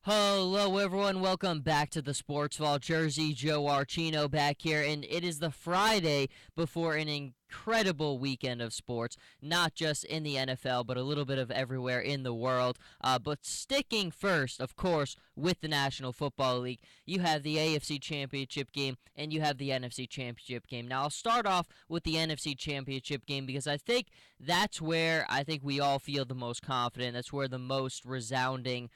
Hello, everyone. Welcome back to the Sports Vault. Jersey Joe Archino back here, and it is the Friday before an incredible weekend of sports, not just in the NFL, but a little bit of everywhere in the world. But sticking first, of course, with the National Football League, you have the AFC Championship game and you have the NFC Championship game. Now, I'll start off with the NFC Championship game because I think that's where I think we all feel the most confident. That's where the most resounding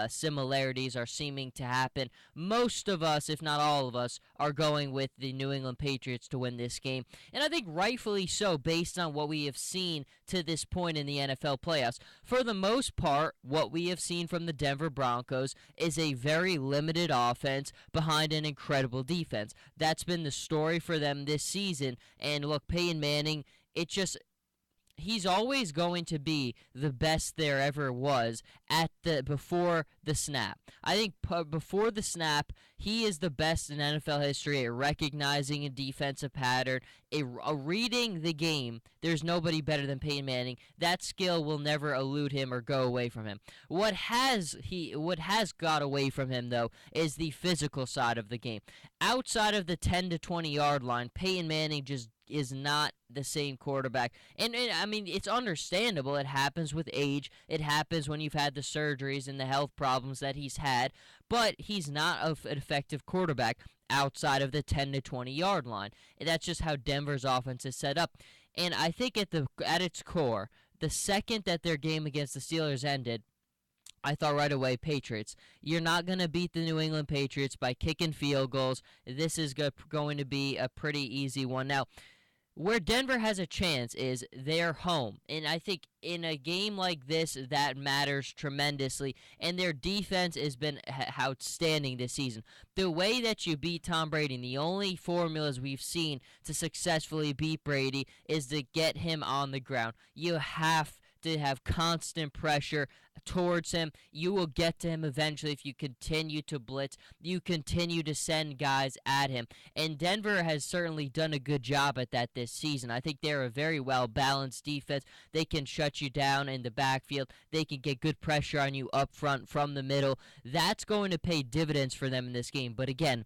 similarities are seeming to happen. Most of us, if not all of us, are going with the New England Patriots to win this game. And I think rightfully so, based on what we have seen to this point in the NFL playoffs. For the most part, what we have seen from the Denver Broncos is a very limited offense behind an incredible defense. That's been the story for them this season. And look, Peyton Manning, he's always going to be the best there ever was at the before the snap. I think before the snap, he is the best in NFL history at recognizing a defensive pattern, reading the game. There's nobody better than Peyton Manning. That skill will never elude him or go away from him. What has got away from him though is the physical side of the game. Outside of the 10 to 20 yard line, Peyton Manning just is not the same quarterback. And I mean, it's understandable. It happens with age. It happens when you've had the surgeries and the health problems that he's had. But he's not an effective quarterback outside of the 10 to 20 yard line. And that's just how Denver's offense is set up. And I think at its core, the second that their game against the Steelers ended, I thought right away, Patriots. You're not going to beat the New England Patriots by kicking field goals. This is going to be a pretty easy one. Now, where Denver has a chance is their home. And I think in a game like this, that matters tremendously. And their defense has been outstanding this season. The way that you beat Tom Brady, the only formulas we've seen to successfully beat Brady is to get him on the ground. You have to have constant pressure towards him. You will get to him eventually if you continue to blitz. You continue to send guys at him. And Denver has certainly done a good job at that this season. I think they're a very well-balanced defense. They can shut you down in the backfield. They can get good pressure on you up front from the middle. That's going to pay dividends for them in this game. But again,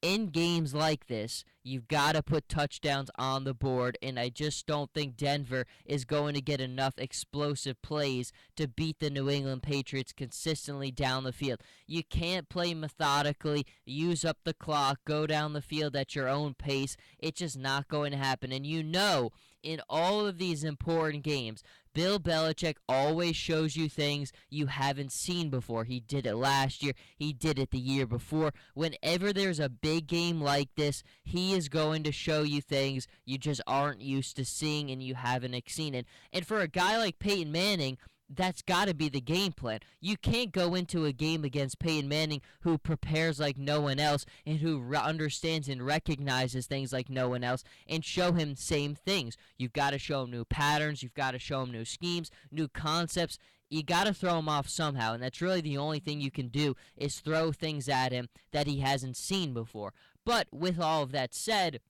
in games like this, you've got to put touchdowns on the board, and I just don't think Denver is going to get enough explosive plays to beat the New England Patriots consistently down the field. You can't play methodically, use up the clock, go down the field at your own pace. It's just not going to happen. And you know, in all of these important games, Bill Belichick always shows you things you haven't seen before. He did it last year. He did it the year before. Whenever there's a big game like this, he is going to show you things you just aren't used to seeing and you haven't seen it. And for a guy like Peyton Manning, that's got to be the game plan. You can't go into a game against Peyton Manning who prepares like no one else and who understands and recognizes things like no one else and show him same things. You've got to show him new patterns. You've got to show him new schemes, new concepts. You got to throw him off somehow, and that's really the only thing you can do is throw things at him that he hasn't seen before. But with all of that said,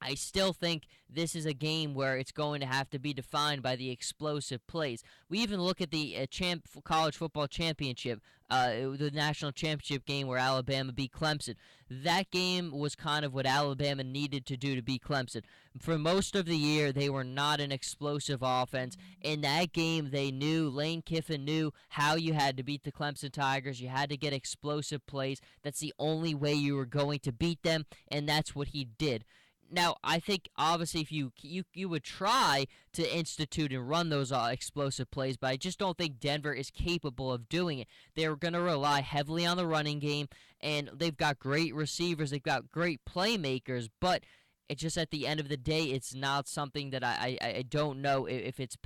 I still think this is a game where it's going to have to be defined by the explosive plays. We even look at the college football championship, the national championship game where Alabama beat Clemson. That game was kind of what Alabama needed to do to beat Clemson. For most of the year, they were not an explosive offense. In that game, they knew, Lane Kiffin knew how you had to beat the Clemson Tigers. You had to get explosive plays. That's the only way you were going to beat them, and that's what he did. Now, I think obviously if you would try to institute and run those explosive plays, but I just don't think Denver is capable of doing it. They're going to rely heavily on the running game, and they've got great receivers. They've got great playmakers, but it's just at the end of the day, it's not something that I don't know if it's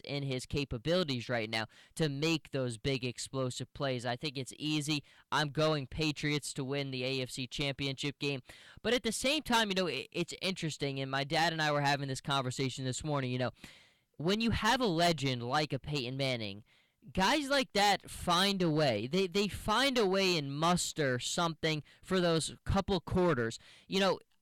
in his capabilities right now to make those big explosive plays. I think it's easy. I'm going Patriots to win the AFC Championship game. But at the same time, it's interesting, and my dad and I were having this conversation this morning, when you have a legend like a Peyton Manning, guys like that find a way. They find a way and muster something for those couple quarters.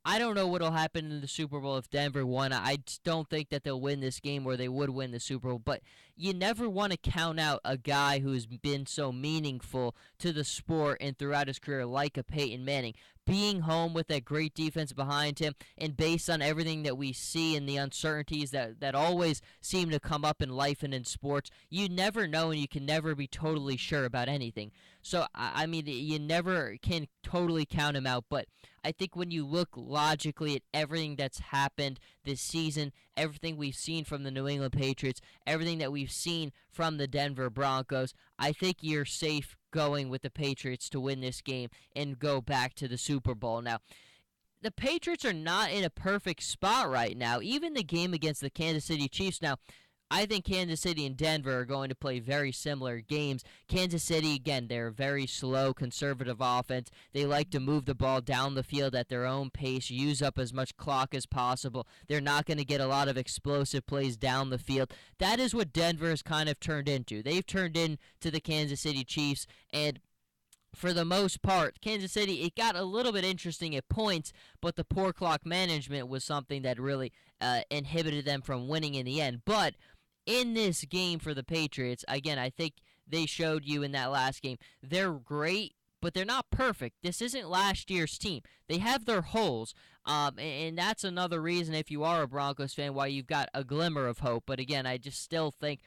I don't know what will happen in the Super Bowl if Denver won. I don't think that they'll win this game or they would win the Super Bowl. But you never want to count out a guy who's been so meaningful to the sport and throughout his career, like a Peyton Manning. Being home with that great defense behind him, and based on everything that we see and the uncertainties that always seem to come up in life and in sports, you never know and you can never be totally sure about anything. So, I mean, you never can totally count him out, but I think when you look logically at everything that's happened this season, everything we've seen from the New England Patriots, everything that we've seen from the Denver Broncos, I think you're safe going with the Patriots to win this game and go back to the Super Bowl. Now, the Patriots are not in a perfect spot right now. Even the game against the Kansas City Chiefs. Now, I think Kansas City and Denver are going to play very similar games. Kansas City, again, they're a very slow, conservative offense. They like to move the ball down the field at their own pace, use up as much clock as possible. They're not going to get a lot of explosive plays down the field. That is what Denver has kind of turned into. They've turned into the Kansas City Chiefs, and for the most part, Kansas City, it got a little bit interesting at points, but the poor clock management was something that really inhibited them from winning in the end. But in this game for the Patriots, again, I think they showed you in that last game, they're great, but they're not perfect. This isn't last year's team. They have their holes, and that's another reason, if you are a Broncos fan, why you've got a glimmer of hope. But again, I just still think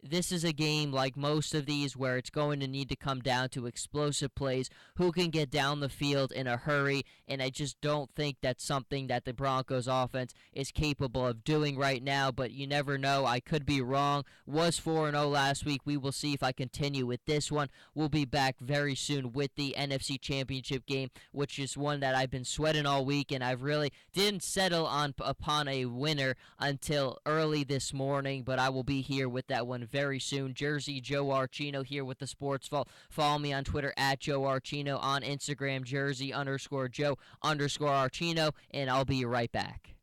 this is a game like most of these where it's going to need to come down to explosive plays, who can get down the field in a hurry, and I just don't think that's something that the Broncos offense is capable of doing right now, but you never know. I could be wrong. Was 4-0 last week. We will see if I continue with this one. We'll be back very soon with the NFC Championship game, which is one that I've been sweating all week, and I've really didn't settle upon a winner until early this morning, but I will be here with that one very soon. Jersey Joe Archino here with the Sports Vault. Follow me on Twitter at Joe Archino, on Instagram Jersey_Joe_Archino, and I'll be right back.